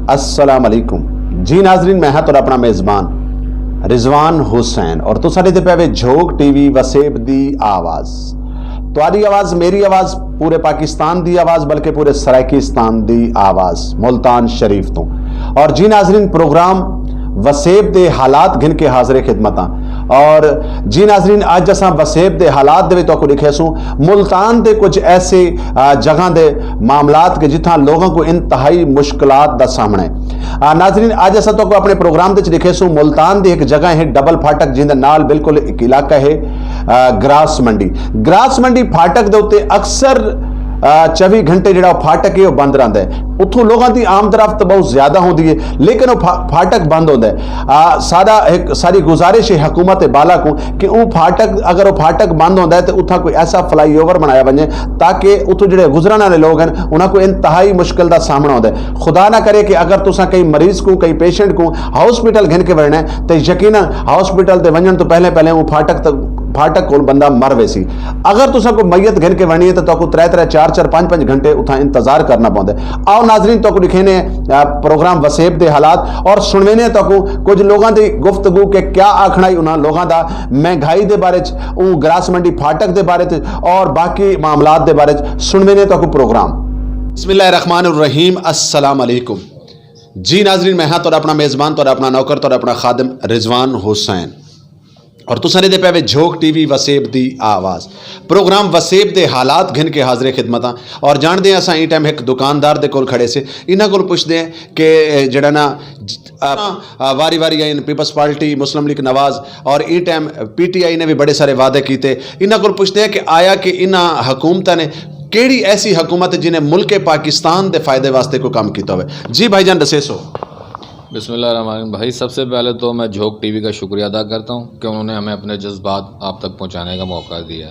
अस्सलाम अलैकुम जी नाजरीन, मैं तो अपना मेज़बान रिजवान हुसैन और तुसां दे पे झोग टीवी वसेब दी आवाज़। तुहाडी आवाज़ मेरी आवाज़, पूरे पाकिस्तान दी आवाज़ बल्कि पूरे सराइकिस्तान दी आवाज़ मुल्तान शरीफ तो। और जी नाजरीन, प्रोग्राम वसेब दे हालात घिन के हाज़िर खिदमत। और जी नाजरीन, अज असां वसेब दे हालात दे विच तुहानू दिखे सूं मुल्तान दे कुछ ऐसे जगह दे मामलात के जिथा लोगों को इंतहाई मुश्किलात दा सामना है। नाजरीन, अज असां तुहानू अपने प्रोग्राम दे दिखे सूं मुल्तान दी एक जगह है डबल फाटक, जिंदे नाल बिल्कुल एक इलाका है ग्रास मंडी। ग्रास मंडी फाटक दे उत्ते अक्सर 24 घंटे जो फाटक है बंद रहा है। उतों लोगों की आमदरफ्त बहुत ज्यादा होती है, लेकिन वो फाटक बंद होता है। सारी गुजारिश है हुकूमत बाला को कि वो फाटक, अगर वो फाटक बंद होता है तो उतना कोई ऐसा फ्लाई ओवर बनाया बने ताकि उतों जो गुजरन वाले लोग हैं उन्होंने को इंतहाई मुश्किल का सामना होता है। खुदा ना करे कि अगर तुसा कई मरीज को, कई पेशेंट को हॉस्पिटल घिन के वरना है तो यकीनन हॉस्पिटल से वजन तो पहले वो फाटक को बंदा मर वैसी। अगर तुसा को मैयत घिन के वरनी है तो 3-3, 4-4, 5-5 घंटे उतना इंतजार करना पौंदा है। आओ नाजरीन, तो दिखेने प्रोग्राम वसेब दे हालात और सुनवेने तो कुछ लोगों की गुफ्तगू के क्या आखना उन्होंने लोगों का महंगाई के बारे ग्रास मंडी फाटक के बारे और बाकी मामलात के बारे सुनवेने तो प्रोग्राम। बिस्मिल्लाहिर्रहमानिर्रहीम, अस्सलाम अलैकुम जी नाजरीन, मैं हाँ तो अपना मेज़बान, तो अपना नौकर, तो अपना खादिम रिजवान हुसैन और तुसां दे पे झोग टीवी वसेब दी आवाज़। प्रोग्राम वसेब दे हालात घिन के हाज़िर खिदमत। और जानते हैं असां ई टाइम एक दुकानदार दे कोल खड़े से, इन्हां कोल पुछदे हैं कि जड़ा ना वारी वारी आई पीपल्स पार्टी, मुस्लिम लीग नवाज और ई टाइम PTI ने भी बड़े सारे वादे किए। इन्हां कोल पुछदे हैं कि आया कि इन्हां हुकूमत ने केड़ी ऐसी हुकूमत जिन्हें मुल्क पाकिस्तान के फायदे वास्ते कोई काम किया हुए। जी भाईजान दसे सो। बिस्मिल्लाहिर्रहमानिर्रहीम। भाई, सबसे पहले तो मैं झोग टीवी का शुक्रिया अदा करता हूँ कि उन्होंने हमें अपने जज्बात आप तक पहुँचाने का मौका दिया।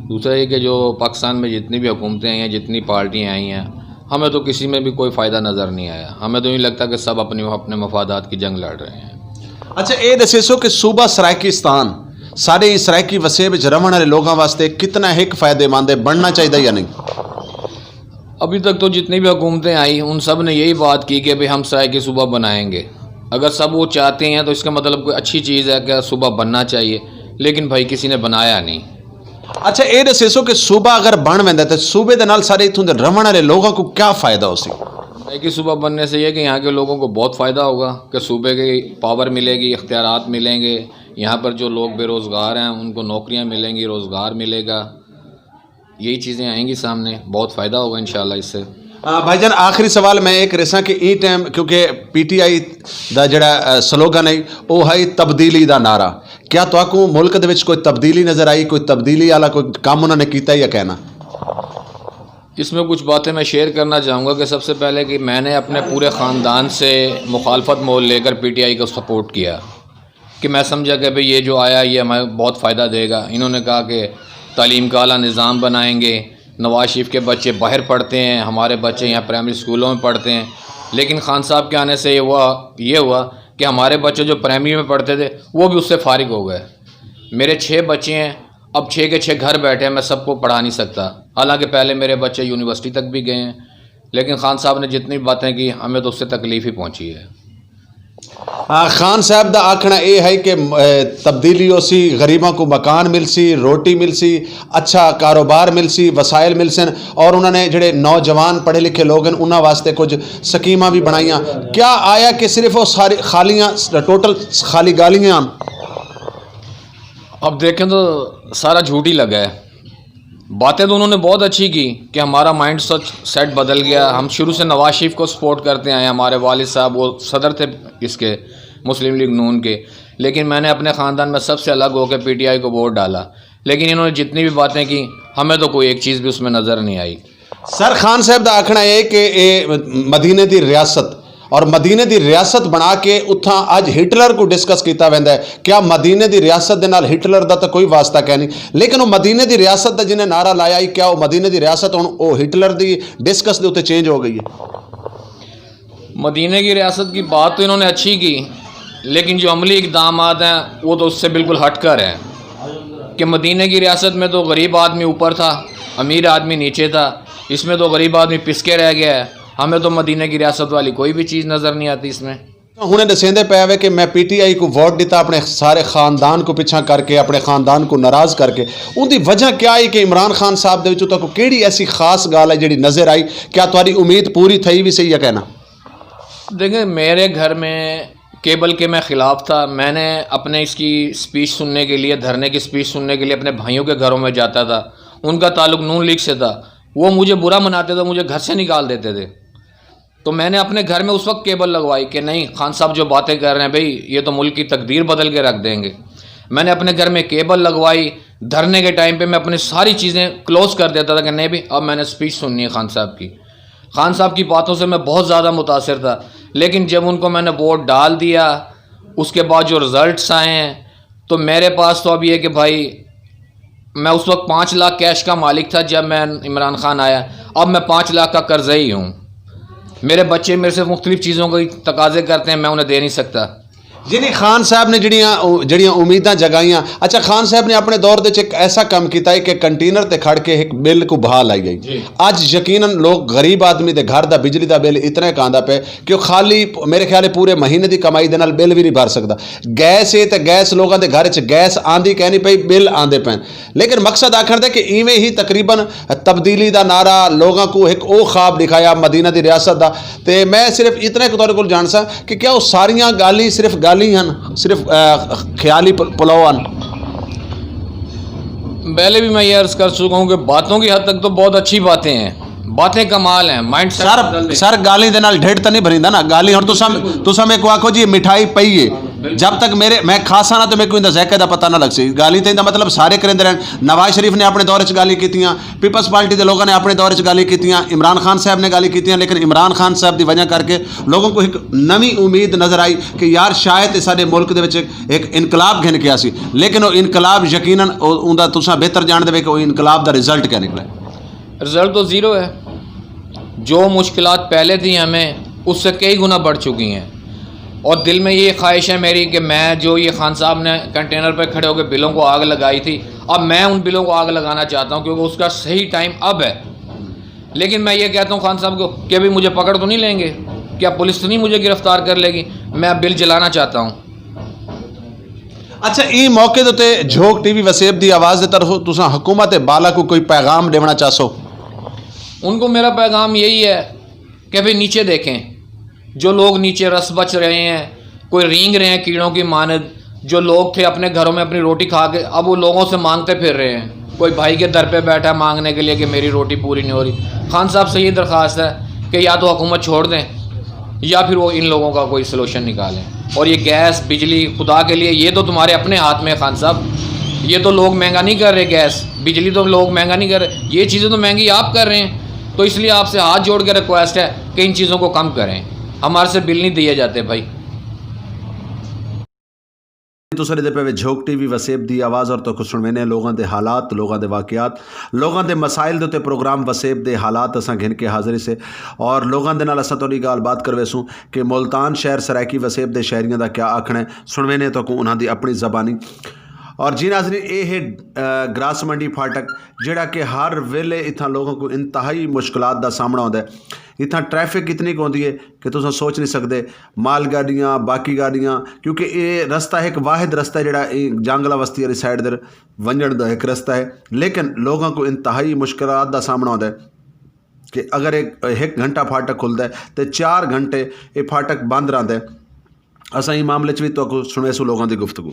दूसरा ये कि जो पाकिस्तान में जितनी भी हुकूमतें आई हैं, जितनी पार्टियाँ आई हैं, हमें तो किसी में भी कोई फ़ायदा नज़र नहीं आया। हमें तो यूँ लगता कि सब अपने मफादात की जंग लड़ रहे हैं। अच्छा, ये दसे सो कि सूबा सराइकिस्तान सारे सराइकी वसेब रहने वाले लोगों वास्ते कितना एक फ़ायदेमंद है, बनना चाहिए या नहीं? अभी तक तो जितनी भी हुकूमतें आई उन सब ने यही बात की कि भाई हम सराइकी सूबा बनाएंगे। अगर सब वो चाहते हैं तो इसका मतलब कोई अच्छी चीज़ है कि सूबा बनना चाहिए, लेकिन भाई किसी ने बनाया नहीं। अच्छा, ये दसो कि सूबा अगर बन वेंदा तो सूबे दे नाल सारे इत्थों दे रहने वाले लोगों को क्या फ़ायदा हो सी? सराइकी सूबा बनने से ये कि यहाँ के लोगों को बहुत फ़ायदा होगा कि सूबे की पावर मिलेगी, इख्तियारात मिलेंगे। यहाँ पर जो लोग बेरोज़गार हैं उनको नौकरियाँ मिलेंगी, रोज़गार मिलेगा। यही चीज़ें आएंगी सामने, बहुत फ़ायदा होगा इंशाल्लाह इससे। भाईजान, आखिरी सवाल मैं एक रसा कि ई टाइम क्योंकि PTI दा जड़ा स्लोगन है वो है तब्दीली दा नारा, क्या तो मुल्क दे विच कोई तब्दीली नज़र आई, कोई तब्दीली वाला कोई काम उन्होंने किया या कहना? इसमें कुछ बातें मैं शेयर करना चाहूँगा कि सबसे पहले कि मैंने अपने पूरे ख़ानदान से मुखालफत मोल लेकर PTI को सपोर्ट किया कि मैं समझा कि भाई ये जो आया ये हमें बहुत फ़ायदा देगा। इन्होंने कहा कि तालीम का आला निज़ाम बनाएंगे, नवाज शरीफ के बच्चे बाहर पढ़ते हैं, हमारे बच्चे यहाँ प्राइमरी स्कूलों में पढ़ते हैं। लेकिन खान साहब के आने से ये हुआ कि हमारे बच्चे जो प्राइमरी में पढ़ते थे वो भी उससे फारिग हो गए। मेरे 6 बच्चे हैं, अब 6 के 6 घर बैठे हैं, मैं सबको पढ़ा नहीं सकता। हालांकि पहले मेरे बच्चे यूनिवर्सिटी तक भी गए हैं, लेकिन खान साहब ने जितनी बातें की हमें तो उससे तकलीफ़ ही पहुँची है। खान साहब का आखना यह है कि तब्दीली हो सी, गरीबों को मकान मिल सी, रोटी मिल सी, अच्छा कारोबार मिल सी, वसाइल मिल सन और उन्होंने जोड़े नौजवान पढ़े लिखे लोग हैं उन्होंने वास्ते कुछ स्कीमां भी बनाइया। क्या आया कि सिर्फ वो सारी खालियाँ टोटल खाली गालियाँ? अब देखें तो सारा झूठ ही लगा है। बातें तो उन्होंने बहुत अच्छी की कि हमारा माइंड सेट बदल गया। हम शुरू से नवाज शरीफ को सपोर्ट करते आए, हमारे वालिद साहब वो सदर थे इसके मुस्लिम लीग नून के, लेकिन मैंने अपने ख़ानदान में सबसे अलग होकर PTI को वोट डाला। लेकिन इन्होंने जितनी भी बातें की हमें तो कोई एक चीज़ भी उसमें नज़र नहीं आई। सर, खान साहब का आखना है कि मदीने की रियासत और मदीने की रियासत बना के उथा अज हिटलर को डिस्कस किया वैंदा है। क्या मदीने की रियासत के नाल हिटलर का तो कोई वास्ता कह नहीं, लेकिन वो मदीने की रियासत का जिन्हें नारा लाया ही, क्या वो मदीने की रियासत हुण वो हिटलर की डिस्कस के उत्ते चेंज हो गई है? मदीने की रियासत की बात तो इन्होंने अच्छी की, लेकिन जो अमली इक़दामात हैं वो तो उससे बिल्कुल हट कर हैं कि मदीने की रियासत में तो गरीब आदमी ऊपर था, अमीर आदमी नीचे था। इसमें तो गरीब आदमी पिसके रह गया है। हमें तो मदीने की रियासत वाली कोई भी चीज़ नज़र नहीं आती इसमें। ਹੁਣੇ ਦਸੇਂਦੇ ਪਿਆ ਵੇ ਕਿ ਮੈਂ ਪੀਟੀਆਈ को वोट ਦਿੱਤਾ ਆਪਣੇ ਸਾਰੇ ਖਾਨਦਾਨ को ਪਿੱਛਾ ਕਰਕੇ, ਆਪਣੇ ਖਾਨਦਾਨ को ਨਾਰਾਜ਼ ਕਰਕੇ। ਉਹਦੀ ਵਜ੍ਹਾ क्या है कि इमरान खान साहब ਦੇ ਵਿੱਚੋਂ ਤੁਹਾਨੂੰ ਕਿਹੜੀ ਐਸੀ ਖਾਸ ਗੱਲ ਹੈ ਜਿਹੜੀ ਨਜ਼ਰ ਆਈ? क्या ਤੁਹਾਡੀ उम्मीद पूरी थी भी सही है कहना? देखिए, मेरे घर में केबल के मैं ख़िलाफ़ था। मैंने अपने इसकी स्पीच सुनने के लिए, धरने की स्पीच सुनने के लिए अपने भाइयों के घरों में जाता था। उनका ताल्लुक़ नून लीग से था। वो मुझे बुरा मनाते थे, मुझे घर से निकाल देते थे। तो मैंने अपने घर में उस वक्त केबल लगवाई कि नहीं, खान साहब जो बातें कर रहे हैं भाई, ये तो मुल्क की तकदीर बदल के रख देंगे। मैंने अपने घर में केबल लगवाई। धरने के टाइम पे मैं अपनी सारी चीज़ें क्लोज़ कर देता था कि नहीं भाई, अब मैंने स्पीच सुननी है खान साहब की। खान साहब की बातों से मैं बहुत ज़्यादा मुतासिर था। लेकिन जब उनको मैंने वोट डाल दिया, उसके बाद जो रिज़ल्ट्स आए हैं, तो मेरे पास तो अब ये कि भाई, मैं उस वक्त 5 लाख कैश का मालिक था जब मैं इमरान खान आया। अब मैं 5 लाख का कर्ज़ई हूँ। मेरे बच्चे मेरे से मुख्तलिफ़ चीज़ों को तकाजे करते हैं, मैं उन्हें दे नहीं सकता। जिन्हें खान साहब ने जड़ियाँ उम्मीदां जगाइयां। अच्छा, खान साहब ने अपने दौर दे एक ऐसा काम किया है कि कंटेनर ते खड़ के एक बिल को बहा लाई गई। अज यकीनन लोग गरीब आदमी दे घर दा बिजली दा बिल इतना कांदा पे कि वो खाली मेरे ख्याल पूरे महीने की कमाई दे नाल बिल भी नहीं भर सकता। गैस है तो गैस लोगों के घर च गैस आंदी कहनी पई, बिल आंदे पैन। लेकिन मकसद आखर दे कि इवें ही तकरीबन तब्दीली का नारा लोगों को एक वो ख्वाब दिखाया मदीना की रियासत का। तो मैं सिर्फ इतना एक तुहाडे कोल जान सा कि क्या वो सारियां गाली सिर्फ गाली हैं, सिर्फ ख्याली पुलाव हैं? पहले भी मैं ये अर्ज़ कर चुका हूँ कि बातों की हद तक तो बहुत अच्छी बातें हैं, बातें कमाल हैं। माइंड सर गाली दे नाल ढेड तो नहीं भरींदा ना गाली। और तुसा मेरे को आखो जी मिठाई पई है, जब तक मैं खासा ना तो मेरे को इंदा ज़ायके दा पता ना लग सी। गाली तो इंदा मतलब सारे करेंदे रहन। नवाज शरीफ ने अपने दौर च गाली कीतियां, पीपल्स पार्टी के लोगों ने अपने दौर च गाली कीतियां, इमरान खान साहब ने गाली कीतियां। लेकिन इमरान खान साहब की वजह करके लोगों को एक नवी उम्मीद नज़र आई कि यार शायद साडे मुल्क दे विच एक इनकलाब घिन के आसी। लेकिन वो इनकलाब यकीनन उनका तुसा बेहतर जान दे कि वो इनकलाब का रिजल्ट क्या निकला? रिजल्ट तो ज़ीरो है। जो मुश्किलात पहले थी हमें उससे कई गुना बढ़ चुकी हैं। और दिल में ये ख्वाहिश है मेरी कि मैं जो ये खान साहब ने कंटेनर पर खड़े होकर बिलों को आग लगाई थी, अब मैं उन बिलों को आग लगाना चाहता हूँ, क्योंकि उसका सही टाइम अब है। लेकिन मैं ये कहता हूँ खान साहब को कि अभी मुझे पकड़ तो नहीं लेंगे, क्या पुलिस तो नहीं मुझे गिरफ्तार कर लेगी? मैं अब बिल जलाना चाहता हूँ। अच्छा, ये मौके के उत्ते झोंक टीवी वसेब की आवाज़ की तरफ तुसा हुकूमत बाला को कोई पैगाम देना चाहो? उनको मेरा पैगाम यही है कि भाई नीचे देखें, जो लोग नीचे रस बच रहे हैं, कोई रेंग रहे हैं कीड़ों की मानद। जो लोग थे अपने घरों में अपनी रोटी खा के अब वो लोगों से मांगते फिर रहे हैं। कोई भाई के दर पे बैठा है मांगने के लिए कि मेरी रोटी पूरी नहीं हो रही। खान साहब से ये दरख्वास्त है कि या तो हुकूमत छोड़ दें या फिर वो इन लोगों का कोई सलूशन निकालें। और ये गैस बिजली, खुदा के लिए ये तो तुम्हारे अपने हाथ में है खान साहब। ये तो लोग महंगा नहीं कर रहे, गैस बिजली तो लोग महंगा नहीं कर रहे, ये चीज़ें तो महंगी आप कर रहे हैं। तो इसलिए आपसे हाथ जोड़ के रिक्वेस्ट है कि इन चीज़ों को कम करें। हमारे से बिल नहीं दिए जाते भाई। तुसां दे पे झोंक टीवी वसेब दी आवाज़ और तो सुनवेने लोगों के हालात, लोगों के वाक़यात, लोगों के मसाइल दे प्रोग्राम वसेब दे हालात असां घिन के हाज़री से। और लोगों के नाल असां थोड़ी गाल बात करवेसूँ कि मुल्तान शहर सरायकी वसेब दे शहरियों का क्या आखना है, सुनवेने तो उन्हां दी अपनी ज़बानी। और जी नाज़रीन, ये है ग्रास मंडी फाटक जिहड़ा कि हर वेले इत्थां लोगों को इंतहाई मुश्किलात का सामना होता है। इतना ट्रैफिक इतनी होती है कि तुम सोच नहीं सकते। माल गाड़ियाँ, बाकी गाड़ियाँ, क्योंकि ये रस्ता एक वाहिद रस्ता है जोड़ा जांगला बस्ती वाली साइड दर वंजन का एक रस्ता है। लेकिन लोगों को इंतहाई मुश्किलात का सामना होता है कि अगर एक घंटा फाटक खुलता है तो 4 घंटे ये फाटक बंद रहता है। असा ही मामले भी तो सुनेसू लोगों की गुफ्तगू।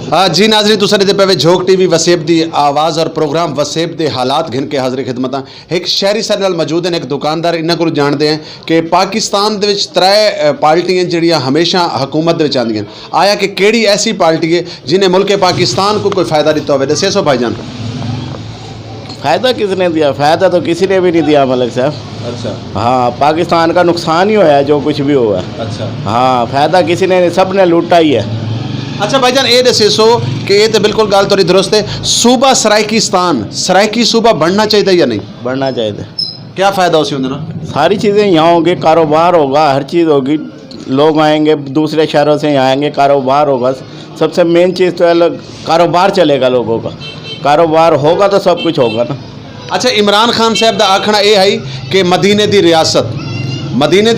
हाँ जी नाज़रीन, तुसां दे पे झोंक टीवी वसेब दी आवाज़ और प्रोग्राम वसेब दे हालात घिन के हाज़री खिदमत। एक शहरी सारे नाल मौजूद हैं, एक दुकानदार। इन्हां कोल जानते हैं कि पाकिस्तान दे विच 3 पार्टियां जिहड़ियां हमेशा हुकूमत दे विच आंदियां, आया कि केड़ी ऐसी पार्टी है जिन्हें मुल्क पाकिस्तान को कोई फ़ायदा दिता होवे? दस्सो सो भाईजान। फ़ायदा किसने दिया? फ़ायदा तो किसी ने भी नहीं दिया मलिक साहब। अच्छा। हाँ, पाकिस्तान का नुकसान ही हुआ है जो कुछ भी हुआ। अच्छा। हाँ, फ़ायदा किसी ने, सब ने लूटा ही है। अच्छा भाईजान, ये दसो कि ये तो बिल्कुल गल थोड़ी दुरुस्त है। सूबा सरायकी सूबा बढ़ना चाहिए या नहीं? बढ़ना चाहिए। क्या फ़ायदा उसी होंगे ना? सारी चीज़ें यहाँ होंगी, कारोबार होगा, हर चीज़ होगी। लोग आएंगे दूसरे शहरों से, यहाँ आएंगे, कारोबार होगा। सबसे मेन चीज़ तो है कारोबार चलेगा लोगों का। कारोबार होगा तो सब कुछ होगा ना। ਅੱਛਾ ਇਮਰਾਨ ਖਾਨ ਸਾਹਿਬ ਦਾ ਆਖਣਾ ਇਹ ਹੈ ਕਿ ਮਦੀਨੇ ਦੀ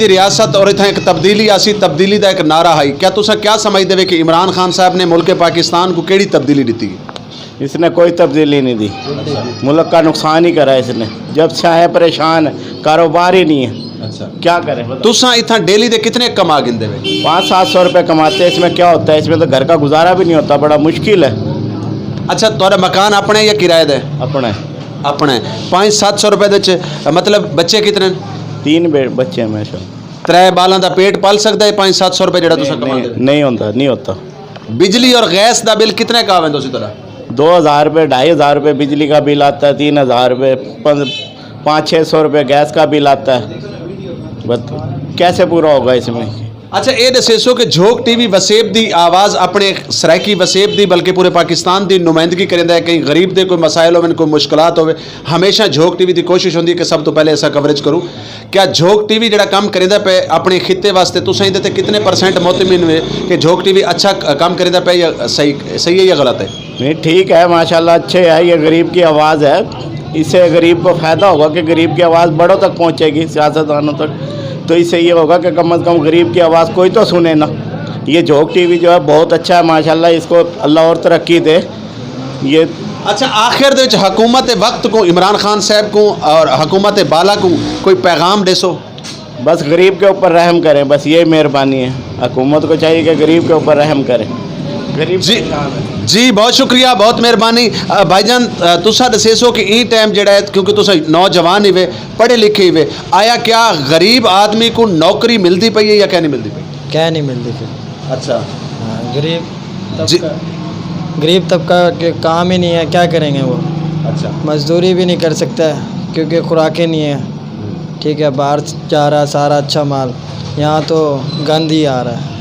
ਰਿਆਸਤ ਔਰ ਇੱਥੇ ਇੱਕ ਤਬਦੀਲੀ ਆਸੀ ਤਬਦੀਲੀ ਦਾ ਇੱਕ ਨਾਰਾ ਹੈ क्या तुसा क्या समझते हो कि इमरान खान साहब ने मुल्क पाकिस्तान को केड़ी तब्दीली दी है? इसने कोई तब्दीली नहीं दी, मुल्क का नुकसान ही करा इसने, जब से आए परेशान है, कारोबार ही नहीं है। अच्छा क्या करें? तुसा इतना डेली दे कितने कमा गिनते हो? 500-700 रुपये कमाते हैं, इसमें क्या होता है, इसमें तो घर का गुजारा भी नहीं होता, बड़ा मुश्किल है। अच्छा तुम्हारा मकान अपने या किराए दे? अपने अपने 500-700 रुपए दे मतलब बच्चे कितने? 3 बच्चे हैं मेरे साथ। 3 बालों का पेट पाल सकता है 500-700 रुपए जेड़ा तुसा कमाते हो? नहीं होता। बिजली और गैस का बिल कितने का आवे तुसी तरह? 2000 रुपये 2500 रुपये बिजली का बिल आता है, 3000 रुपये 500-600 रुपये गैस का बिल आता है, बस कैसे पूरा होगा इसमें? अच्छा ये दसेसो कि झोक टीवी वसेब दी आवाज़ अपने सराइकी वसेब दी बल्कि पूरे पाकिस्तान की नुमाइंदगी करेंदा है। कहीं गरीब दे कोई मसाइल होवे कोई मुश्किलात होवे हमेशा झोक टीवी की कोशिश होंदी है कि सब तो पहले ऐसा कवरेज करूँ। क्या झोक टीवी जिहड़ा काम करेंदा पे अपने खिते वास्ते तुसीं इहदे ते कितने % मुतमिन हुए कि झोक टीवी अच्छा काम करेंदा पे या सही है या गलत है? नहीं ठीक है माशाल्लाह, अच्छे है, ये गरीब की आवाज़ है, इससे गरीब को फ़ायदा होगा कि गरीब की आवाज़ बड़ों तक पहुँचेगी, सियासतदानों तक, तो इससे ये होगा कि कम से कम गरीब की आवाज़ कोई तो सुने ना। ये झोक टीवी जो है बहुत अच्छा है माशाल्लाह, इसको अल्लाह और तरक्की दे। ये अच्छा आखिर दे हुकूमत वक्त को इमरान खान साहब को और हुकूमत बाला को कोई पैगाम देसो? बस गरीब के ऊपर रहम करें, बस ये मेहरबानी है, हुकूमत को चाहिए कि गरीब के ऊपर रहम करें। गरीब जी बहुत शुक्रिया, बहुत मेहरबानी भाईजान। तुसा दसेसो कि ई टाइम जड़ा है क्योंकि तुसा नौजवान ही वे पढ़े लिखे ही वे, आया क्या गरीब आदमी को नौकरी मिलती पई है या क्या नहीं मिलती पई? क्या नहीं मिलती फिर? अच्छा गरीब तबका के काम ही नहीं है, क्या करेंगे वो? अच्छा मजदूरी भी नहीं कर सकता है क्योंकि खुराकें नहीं है, ठीक है, बाहर जा रहा है सारा अच्छा माल, यहाँ तो गंद ही आ रहा है।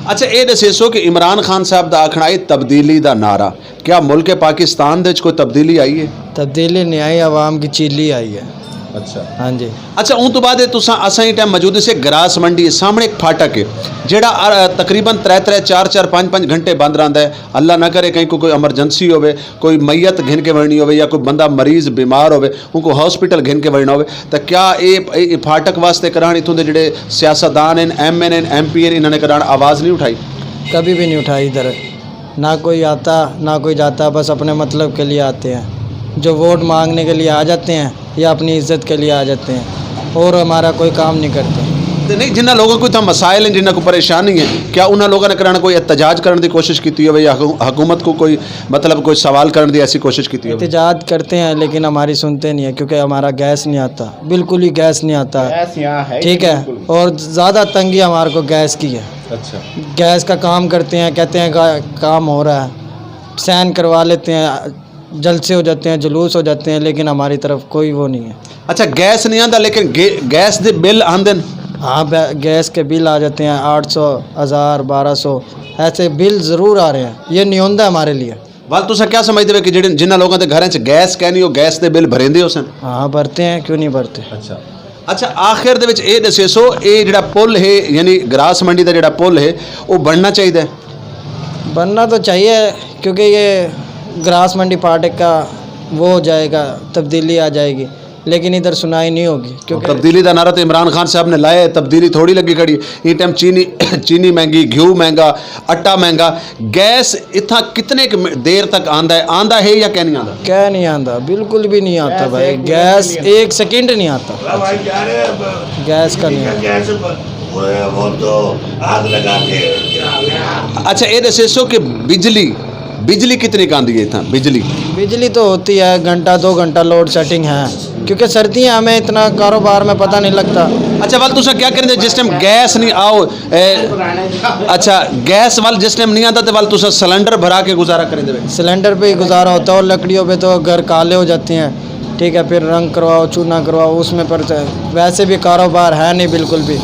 अच्छा ये दसेसो कि इमरान खान साहब दा आखना है तब्दीली दा नारा, क्या मुल्क पाकिस्तान दे कोई तब्दीली आई है? तब्दीली नहीं आई, आवाम की चीली आई है। अच्छा हाँ जी। अच्छा उन तो बाद तुसा असा ही टाइम मौजूद से ग्रास मंडी सामने एक फाटक है जेड़ा तकरीबन 3-4 घंटे बंद रहता है। अल्लाह ना करे कहीं कोई एमरजेंसी होवे, कोई मैयत घिन के वरनी होवे या कोई बंदा मरीज बीमार होवे उनको हॉस्पिटल घिन के वरना होवे, तो क्या ये फाटक वास्ते करान इतों के जोड़े सियासतदान MN MP इन्होंने करान आवाज़ नहीं उठाई? कभी भी नहीं उठाई इधर, ना कोई आता ना कोई जाता, बस अपने मतलब के लिए आते हैं, जो वोट मांगने के लिए आ जाते हैं या अपनी इज्जत के लिए आ जाते हैं और हमारा कोई काम नहीं करते। तो नहीं जिन्होंने लोगों को इतना मसाइल हैं जिन्होंने को परेशानी है, क्या उन्होंने लोगों ने कराना कोई एहतजाज करने की कोशिश की हो या हुकूमत को कोई मतलब कोई सवाल करने की ऐसी कोशिश की हो? एहतजाज करते हैं लेकिन हमारी सुनते नहीं है क्योंकि हमारा गैस नहीं आता, बिल्कुल ही गैस नहीं आता, गैस यहाँ है, ठीक है, और ज़्यादा तंगी हमारे को गैस की है। अच्छा गैस का काम करते हैं, कहते हैं काम हो रहा है, साइन करवा लेते हैं, जलसे हो जाते हैं, जुलूस हो जाते हैं, लेकिन हमारी तरफ कोई वो नहीं है। अच्छा गैस नहीं आता लेकिन गैस के बिल आंदे? हाँ गैस के बिल आ जाते हैं 800, 1000, 1200 ऐसे बिल ज़रूर आ रहे हैं, ये नहीं होता हमारे लिए। वाल तुसा क्या समझते हो कि जिन्होंने लोगों के घरों गैस कहनी हो गैस के बिल भरेंदे हो सन? हाँ भरते हैं, क्यों नहीं भरते। अच्छा आखिर दे विच ये दसेसो ये जिहड़ा पुल है यानी ग्रास मंडी का जिहड़ा पुल है वो बनना चाहिए? बनना तो चाहिए क्योंकि ये ग्रास मंडी फाटक का वो हो जाएगा, तब्दीली आ जाएगी, लेकिन इधर सुनाई नहीं होगी क्योंकि तब्दीली का नारा तो इमरान खान साहब ने लाया है, तब्दीली थोड़ी लगी खड़ी। ये टाइम चीनी महंगी, घ्यू महंगा, आटा महंगा, गैस इतना कितने देर तक आंदा है या क्या नहीं आंदा? क्या नहीं आंदा, बिल्कुल भी नहीं आता भाई, गैस 1 सेकंड नहीं आता, गैस का नहीं आता। अच्छा ये दसेसो कि बिजली कितनी का आंदी है इतना? बिजली तो होती है घंटा 2 घंटा लोड सेटिंग है क्योंकि सर्दियाँ हमें इतना कारोबार में पता नहीं लगता। अच्छा वाल तुसा क्या करेंगे जिस टाइम गैस नहीं आओ अच्छा गैस वाल जिस टाइम नहीं आता तो वाल तुसा सिलेंडर भरा के गुजारा करेंगे? सिलेंडर पे ही गुजारा होता है और लकड़ियों पे तो घर काले हो जाते हैं, ठीक है, फिर रंग करवाओ, चूना करवाओ, उसमें पर वैसे भी कारोबार है नहीं बिल्कुल भी।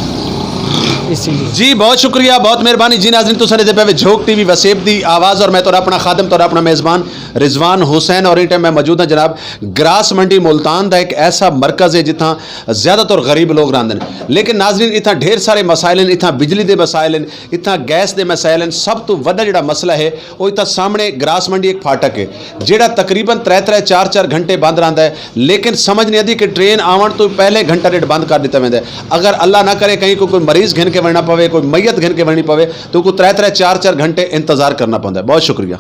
इसीलिए। जी बहुत शुक्रिया, बहुत मेहरबानी जी नाज़रीन, तुसां दे पे झोंक टीवी वसेब दी आवाज़ और मैं तो अपना खादम तो अपना मेज़बान रिजवान हुसैन और इस टाइम मैं मौजूद हाँ जनाब ग्रास मंडी मुल्तान का एक ऐसा मरकज़ है जितना ज़्यादातर गरीब लोग रहंदे हैं, लेकिन नाज़रीन इतना ढेर सारे मसाइल हैं, इतना बिजली के मसाइल हैं, इतना गैस के मसाइल हैं। सब तो वड्डा जिहड़ा मसला है वो इतना सामने ग्रास मंडी एक फाटक है जिहड़ा तकरीबन 3-4 घंटे बंद रहता है, लेकिन समझ नहीं आती कि ट्रेन आवन तो पहले घंटा डेढ़ बंद कर दिता वैंदा है। अगर अल्लाह ना करे कहीं कोई मरीज़ घिन के वणना पवे, कोई मैयत घिन के वणनी पवे तो को 3-4 घंटे इंतजार करना पड़ता है। बहुत शुक्रिया।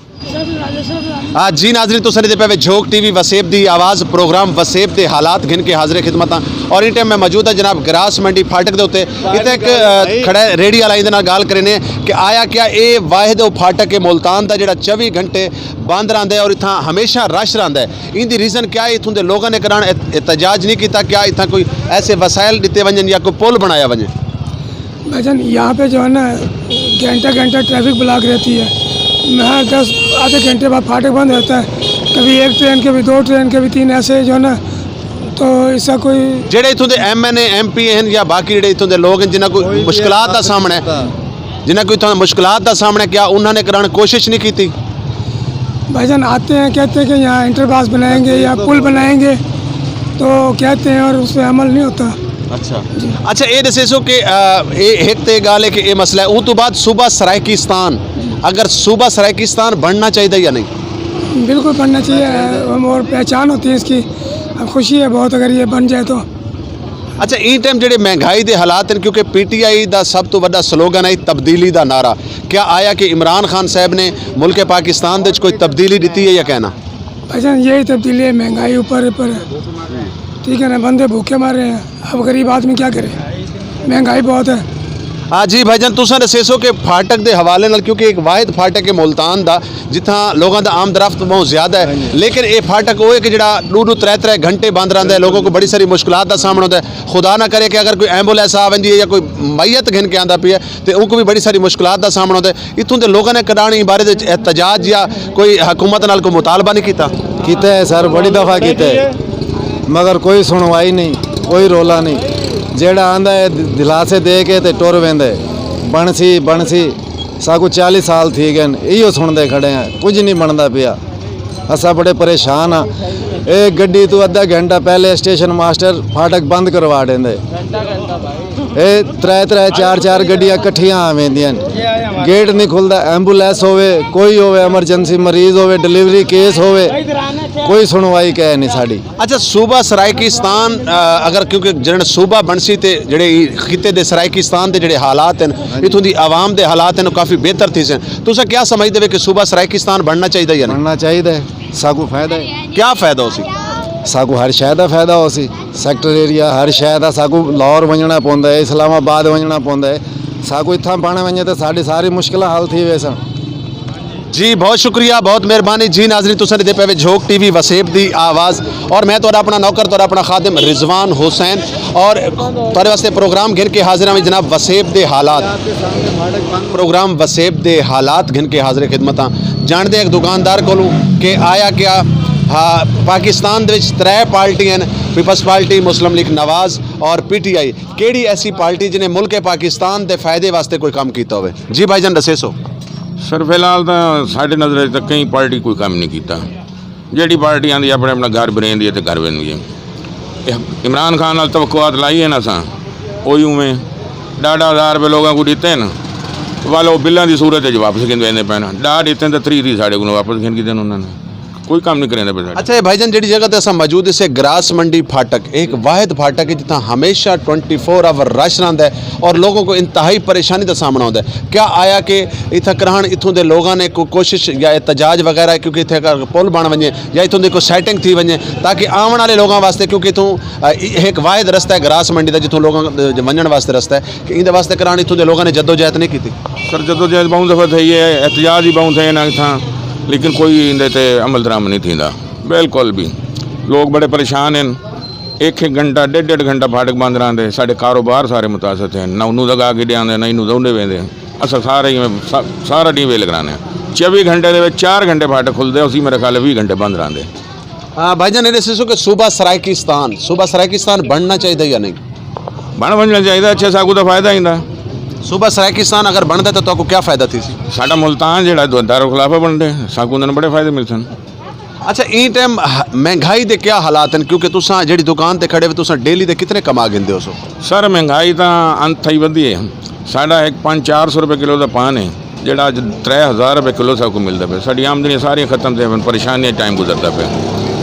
जी नाज़रीन तुसां दे पे झोंक टीवी वसेब दी आवाज़ प्रोग्राम वसेब के हालात घिन के हाज़िर खिदमत और इन टाइम मैं मौजूद है जनाब ग्रास मंडी फाटक के उत्ते इत्थे एक खड़ा रेडी वाला इंदे नाल गल करने कि आया क्या ये वाहिद फाटक के मुल्तान का जिहड़ा 24 घंटे बंद रहिंदा है और इतना हमेशा रश रहिंदा है, इनकी रीज़न क्या है? इत्थों के लोगों ने करान एहतजाज नहीं किया, क्या इतना कोई ऐसे वसाइल दिते वजन या कोई पुल बनाया वजन? भाईजान यहाँ पे जो है ना घंटा ट्रैफिक ब्लॉक रहती है, यहाँ 10 आधे घंटे बाद फाटक बंद रहता है, कभी एक ट्रेन कभी 2 ट्रेन कभी 3 ऐसे जो है ना, तो इसका कोई जेडे इत्थों के MNA MP हैं या बाकी जेडे इत्थों के लोग हैं जिन्हें कोई मुश्किलात का सामना है, जिन्हें कोई इत्थों मुश्किलात का सामना है, क्या उन्होंने कराने कोशिश नहीं की थी? भाईजान आते हैं कहते हैं कि यहाँ इंटरपास बनाएंगे या पुल बनाएंगे तो कहते हैं और उस पर अमल नहीं होता। अच्छा ये दसो कि एक तो गल है कि ये मसला है, उस तो बाद सूबा सराइकिस्तान, अगर सूबा सराइकिस्तान बनना चाहिए या नहीं? बिल्कुल बनना चाहिए और पहचान होती है इसकी, अब खुशी है बहुत अगर ये बन जाए तो। अच्छा इस टाइम जेडे महंगाई के हालात हैं, क्योंकि PTI का सब तो बड़ा स्लोगन है तब्दीली का नारा, क्या आया कि इमरान खान साहब ने मुल्क पाकिस्तान में कोई तब्दीली दी है या कहना? भाईजान यही तब्दीली है, महंगाई ऊपर ठीक है ना, बंदे भूखे मारे हैं, अब गरीब आदमी क्या करे, महंगाई बहुत है। हाँ जी भाईजान तुसां दसो कि फाटक के हवाले नाल, क्योंकि एक वाहिद फाटक है मुल्तान का जितना लोगों का आमदरफ्त बहुत ज़्यादा है, लेकिन ये फाटक वो है कि जिहड़ा 2-3 घंटे बंद रहता है, लोगों को बड़ी सारी मुश्किलात का सामना होता है। खुदा ना करे कि अगर कोई एम्बुलेंस आ वही है या कोई मैयत घिन के आंदा पी है तो उनको भी बड़ी सारी मुश्किलात का सामना होता है। इत्थों के लोगों ने कराने बारे एहतजाज या कोई हुकूमत नाल कोई मुतालबा नहीं किया? कीता है सर, बड़ी दफ़ा कीता है, मगर कोई सुनवाई नहीं, कोई रोला नहीं। जेड़ा आंदा है दिलासे दे के ते टुर वेंदे बनसी साकू 40 साल थी गए इो सुनते खड़े हैं, कुछ नहीं बनता पिया, असा बड़े परेशान हाँ। एक गड्डी तो अद्धा घंटा पहले स्टेशन मास्टर फाटक बंद करवा देंगे, ये 3-4 गड्डियाँ कट्ठियाँ आवेंदियां, गेट नहीं खुलता, एम्बुलेंस होवे कोई होवे एमरजेंसी मरीज होवे डिलीवरी केस होवे कोई सुनवाई कह नहीं साड़ी। अच्छा सूबा सराइकिस्तान अगर क्योंकि जिहड़े सूबा बनसी ते जिहड़े खिते दे सराइकिस्तान दे जिहड़े हालात हैं इत्थों दी आवाम दे हालात हैं काफ़ी बेहतर थी सन, तुसां क्या समझदे हो कि सूबा सराइकिस्तान बनना चाहिए या नहीं? बनना चाहिए, साकू फायदा है। क्या फायदा हो सी? साकू हर शह का फायदा हो सी, सैक्टर एरिया हर शह का, साकू लाहौर वजना पौंदा है, इस्लामाबाद वजना पौंदा है, साकू इत्थां पाने वजे तो साड़ी सारी मुश्किल हल थी वे सन। जी बहुत शुक्रिया, बहुत मेहरबानी जी नाज़रीन तुसां दे पे झोंक टीवी वसेब दी आवाज़ और मैं तो अपना नौकर तो अपना खादिम रिजवान हुसैन और तुहाडे वास्ते प्रोग्राम घिन के हाजिर हैं जनाब वसेब दे हालात, प्रोग्राम वसेब दे हालात घिन के हाजिर खिदमत जानते एक दुकानदार को कि आया क्या हाँ पाकिस्तान दे विच 3 पार्टियां पीपल्स पार्टी, मुस्लिम लीग नवाज और PTI, केड़ी ऐसी पार्टी जिन्हें मुल्क पाकिस्तान के फायदे वास्ते कोई काम किया हो? जी भाईजान दसेसो। सर फिलहाल तो साढ़े नज़र तक कई पार्टी कोई काम नहीं किया, जी पार्टी आँदी अपने अपना घर बनेंदी है तो घर बनी है। इमरान खान नाल तवक्कुआत लाई है ना असां वही उमें 10,000 रुपये लोगों को दिते न वाल वो बिलों की सूरत वापस गिन वेंदे पैन 10 दिते तो 3 साढ़े को वापस गिन गिन उन्होंने कोई काम नहीं करेंगे पे। अच्छा ये भाईजान जी जगह ते मौजूद इसे ग्रास मंडी फाटक एक वाहिद फाटक है जितना हमेशा 24 आवर रश रहता है और लोगों को इंतहाई परेशानी का सामना होता है, क्या आया कि इतना करान इतों के लोगों ने कोई कोशिश या एहतजाज वगैरह क्योंकि इतने पुल बन वजे या इतों की कोई सैटिंग थी वजे ताकि आने वाले लोगों वास्ते, क्योंकि इतों एक वाहिद रस्ता है ग्रास मंडी का जितों लोगों वजन वास्ते रस्ता है कि इन वास्ते करान इतों के लोगों ने जद्दोजहद नहीं की? सर जद्दोजहद बहुत दफ़ा थी है, एहतजाज ही बहुत थे ना था, लेकिन कोई इन अमल दराम नहीं थींदा बिल्कुल भी। लोग बड़े परेशान हैं, 1-1 घंटा 1.5 घंटा फाटक बंद रहते, साढ़े कारोबार सारे मुतासर हैं, ना उन्होंने लगा के आते ना इनू दौड़े वेंदे, अस सारे सारा डी वेल कराने 24 घंटे के 4 घंटे फाटक खुलते, उसी मेरे ख्याल 20 घंटे बंद रहते। हाँ भाईजान ये दसो कि सूबा सराइकिस्तान बनना चाहिए या नहीं? बन बनना चाहिए, अच्छे साकू का फायदा ही ਸੂਬਾ ਸਰਾਇਕਿਸਤਾਨ ਅਗਰ ਬਣਦਾ ਤਾਂ ਤੁਹਾਨੂੰ ਕੀ ਫਾਇਦਾ ਸੀ ਸਾਡਾ ਮੁਲਤਾਨ ਜਿਹੜਾ ਦਾਰੁਲ ਖਿਲਾਫਾ ਬਣਦੇ ਸਾਕੂ ਉਹਨਾਂ ਨੂੰ ਬੜੇ ਫਾਇਦੇ ਮਿਲ ਸਨ ਅੱਛਾ ਇਹ ਟਾਈਮ ਮਹਿੰਗਾਈ ਦੇ ਕੀ ਹਾਲਾਤ ਹਨ ਕਿਉਂਕਿ ਤੁਸੀਂ ਜਿਹੜੀ ਦੁਕਾਨ ਤੇ ਖੜੇ ਹੋ ਤੁਸੀਂ ਡੇਲੀ ਦੇ ਕਿਤਨੇ ਕਮਾ ਗਿੰਦੇ ਹੋ ਸੋ ਸਰ ਮਹਿੰਗਾਈ ਤਾਂ ਅੰਤ ਹੀ ਵਧੀ ਹੈ ਸਾਡਾ ਇੱਕ 500-400 ਰੁਪਏ ਕਿਲੋ ਦਾ ਪਾਨ ਹੈ ਜਿਹੜਾ ਅੱਜ 3000 ਰੁਪਏ ਕਿਲੋ ਸਭ ਕੋ ਮਿਲਦਾ ਪਿਆ ਸਾਡੀ ਆਮਦਨੀ ਸਾਰੀਆਂ ਖਤਮ ਤੇ ਪਰੇਸ਼ਾਨੀ ਟਾਈਮ ਗੁਜ਼ਰਦਾ ਪਿਆ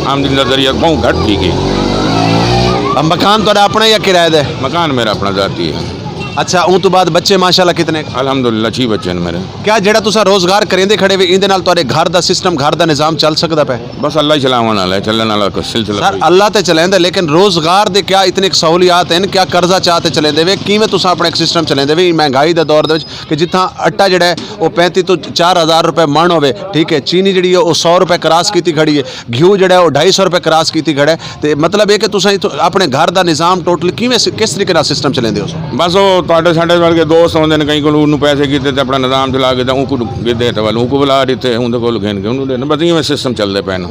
ਆਮਦਨੀ ਦਾ ਜ਼ਰੀਆ ਬਹੁਤ ਘੱਟ ਠੀਕ ਹੈ ਮਕਾਨ ਤੁਹਾਡਾ ਆਪਣਾ ਜਾਂ ਕਿਰਾਏ ਦਾ ਮਕਾਨ ਮੇਰਾ ਆਪਣਾ ذاتی ਹੈ ਅੱਛਾ ਉਹ ਤੋਂ ਬਾਅਦ ਬੱਚੇ ਮਾਸ਼ਾਅੱਲਾ ਕਿਤਨੇ ਅਲਹਮਦੁਲਿਲਾ 6 ਬੱਚੇ ਨੇ ਮੇਰੇ ਕਿਆ ਜਿਹੜਾ ਤੁਸੀਂ ਰੋਜ਼ਗਾਰ ਕਰਿੰਦੇ ਖੜੇ ਵੇ ਇਹਦੇ ਨਾਲ ਤੁਹਾਡੇ ਘਰ ਦਾ ਸਿਸਟਮ ਘਰ ਦਾ ਨਿਜ਼ਾਮ ਚੱਲ ਸਕਦਾ ਪਿਆ ਬਸ ਅੱਲਾ ਹੀ ਚਲਾਉਣ ਵਾਲਾ ਹੈ ਚੱਲਣ ਵਾਲਾ ਕੋਈ ਸਿਲਸਿਲਾ ਸਰ ਅੱਲਾ ਤੇ ਚਲਾਉਂਦਾ ਲੇਕਿਨ ਰੋਜ਼ਗਾਰ ਦੇ ਕਿਆ ਇਤਨੇ ਸਹੂਲੀਅਤ ਹਨ ਕਿਆ ਕਰਜ਼ਾ ਚਾਹਤੇ ਚਲਾਉਂਦੇ ਵੇ ਕਿਵੇਂ ਤੁਸੀਂ ਆਪਣਾ ਇੱਕ ਸਿਸਟਮ ਚਲਾਉਂਦੇ ਵੇ ਮਹਿੰਗਾਈ ਦੇ ਦੌਰ ਦੇ ਵਿੱਚ ਕਿ ਜਿੱਥਾਂ ਆਟਾ ਜਿਹੜਾ ਹੈ ਉਹ 35 ਤੋਂ 4000 ਰੁਪਏ ਮਣ ਹੋਵੇ ਠੀਕ ਹੈ ਚੀਨੀ ਜਿਹੜੀ ਹੈ ਉਹ 100 ਰੁਪਏ ਕਰਾਸ ਕੀਤੀ ਖੜੀ ਹੈ ਘਿਓ ਜਿਹੜਾ ਉਹ 250 ਰੁਪਏ ਕਰਾਸ ਕੀਤੀ ਖੜਾ ਹੈ ਤੇ ਮਤਲਬ ਇਹ ਕਿ ਤੁਸੀਂ ਆਪਣੇ ਘਰ ਦਾ ਨਿਜ਼ਾਮ ਟੋਟਲ ਕਿਵੇਂ ਕਿਸ ਤਰੀਕੇ ਨਾਲ ਸਿਸਟਮ ਚਲਾਉਂਦੇ ਹੋ ਬਸ ਉਹ ਤੁਹਾਡੇ ਸਾਡੇ ਵਰਗੇ ਦੋਸਤ ਆਉਂਦੇ ਨੇ ਕਈ ਕੋਲ ਉਹਨੂੰ ਪੈਸੇ ਕੀਤੇ ਤੇ ਆਪਣਾ ਨਿਜ਼ਾਮ ਚਲਾ ਕੇ ਤਾਂ ਉਹ ਕੋ ਗਿੱਦੇ ਤੇ ਵਾਲ ਉਹ ਕੋ ਬੁਲਾ ਦਿੱਤੇ ਉਹਦੇ ਕੋਲ ਘੇਨ ਕੇ ਉਹਨੂੰ ਦੇਣ ਬਸ ਇਵੇਂ ਸਿਸਟਮ ਚੱਲਦੇ ਪਏ ਨੇ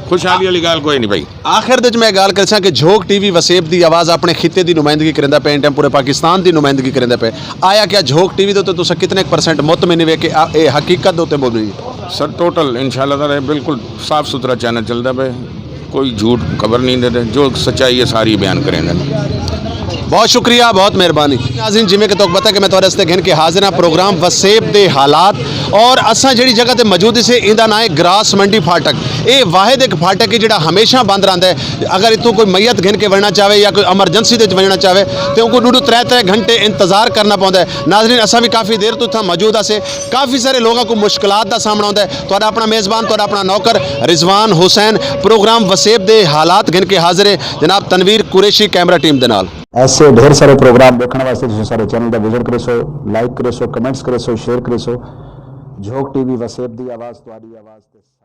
ਖੁਸ਼ਹਾਲੀ ਵਾਲੀ ਗੱਲ ਕੋਈ ਨਹੀਂ ਭਾਈ ਆਖਿਰ ਦੇ ਵਿੱਚ ਮੈਂ ਗੱਲ ਕਰਾਂ ਕਿ ਝੋਕ ਟੀਵੀ ਵਸੇਬ ਦੀ ਆਵਾਜ਼ ਆਪਣੇ ਖਿੱਤੇ ਦੀ ਨੁਮਾਇੰਦਗੀ ਕਰਿੰਦਾ ਪਿਆ ਟਾਈਮ ਪੂਰੇ ਪਾਕਿਸਤਾਨ ਦੀ ਨੁਮਾਇੰਦਗੀ ਕਰਿੰਦਾ ਪਿਆ ਆਇਆ ਕਿ ਝੋਕ ਟੀਵੀ ਦੇ ਉੱਤੇ ਤੁਸੀਂ ਕਿਤਨੇ % ਮੁਤਮਿਨ ਵੇ ਕਿ ਇਹ ਹਕੀਕਤ ਦੇ ਉੱਤੇ ਬੋਲੀ ਸਰ ਟੋਟਲ ਇੰਸ਼ਾਅੱਲਾ ਤਾਲਾ ਬਿਲकुल ਸਾਫ ਸੁਥਰਾ ਚੈਨਲ ਚੱਲਦਾ ਪਿਆ कोई झूठ खबर नहीं देते जो सच्चाई है सारी बयान करेंगे बहुत शुक्रिया बहुत मेहरबानी नाज़रीन जिमें कि तो पता कि मैं थोड़े रस्ते घिन के हाजिर हाँ प्रोग्राम वसेब दे हालात और असा जी जगह ते मौजूद से इंदा ना है ग्रास मंडी फाटक ये वाहिद एक फाटक है जिहड़ा हमेशा बंद रहिंदा है अगर इतों कोई मैयत घिन के वणना चाहे या कोई एमरजेंसी दे वणना चाहे तो उनको 2-3 घंटे इंतजार करना पौंदा है नाज़रीन असा भी काफ़ी देर तो इत्थे मौजूद से काफ़ी सारे लोगों को मुश्किलात का सामना होता है तुहाडा अपना मेज़बान तुहाडा अपना नौकर रिजवान हुसैन प्रोग्राम वसेब दे हालात घिन के हाजिर है जनाब तनवीर कुरैशी कैमरा टीम दे नाल ऐसे ढेर सारे प्रोग्राम देखने वास्ते तुसीं सारे चैनल का विजिट करो सो लाइक करो सो कमेंट्स करो सो शेयर करो सो झोक टीवी वसेब दी आवाज़ तुहाडी आवाज़